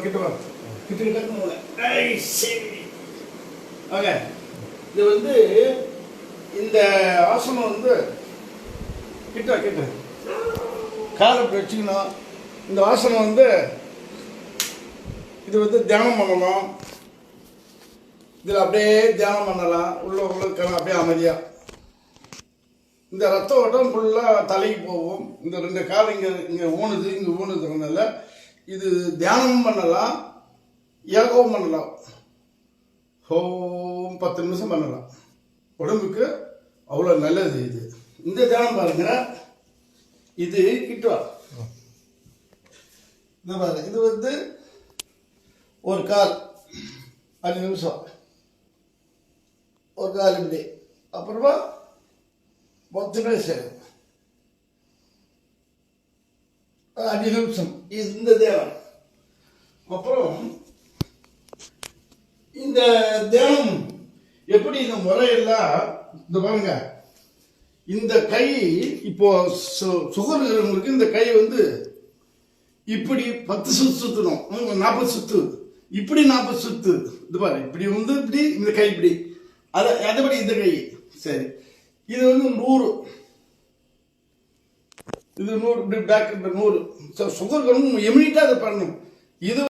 கிட்ட வா கிட்ட சரி ஓகே. இது வந்து இந்த ஆசனம் வந்து கிட்ட கிட்ட காலை இப்படி வச்சுக்கணும். இந்த ஆசனம் வந்து இது வந்து தியானம் பண்ணணும். இதில் அப்படியே தியானம் பண்ணலாம். உள்ள அப்படியே அமைதியாக இந்த ரத்த ஓட்டம் ஃபுல்லாக தலைக்கு போகும். இந்த ரெண்டு கால் இங்கே ஊனுதுனால இது தியானமும் பண்ணலாம், யோகாவும் பண்ணலாம். ஹோம் 10 நிமிஷம் பண்ணலாம். உடம்புக்கு அவ்வளோ நல்லது இது. இந்த தியானம் பாருங்க. இது கிட்டுவா இது பாருங்க. இது வந்து ஒரு கால் 5 நிமிஷம், ஒரு கால் இப்படி, அப்புறமா மொத்தமே சரி 5 நிமிஷம் இந்த தியானம். அப்புறம் இந்த தியானம் எப்படி இந்த முறையெல்லாம் இந்த பாருங்க. இந்த கை இப்போ சுகர் இருக்கிறவங்களுக்கு இந்த கை வந்து இப்படி 10 சுத்து சுத்தணும், 40 சுத்து, இப்படி 40 சுத்து. இது பாரு, இப்படி வந்து இப்படி இந்த கை இப்படி, அதபடி இந்த கை சரி. இது வந்து 100, இது 100 இப்படி பேக் 100. சுகர் இம்யூனிட்டா அதை பண்ணணும். இது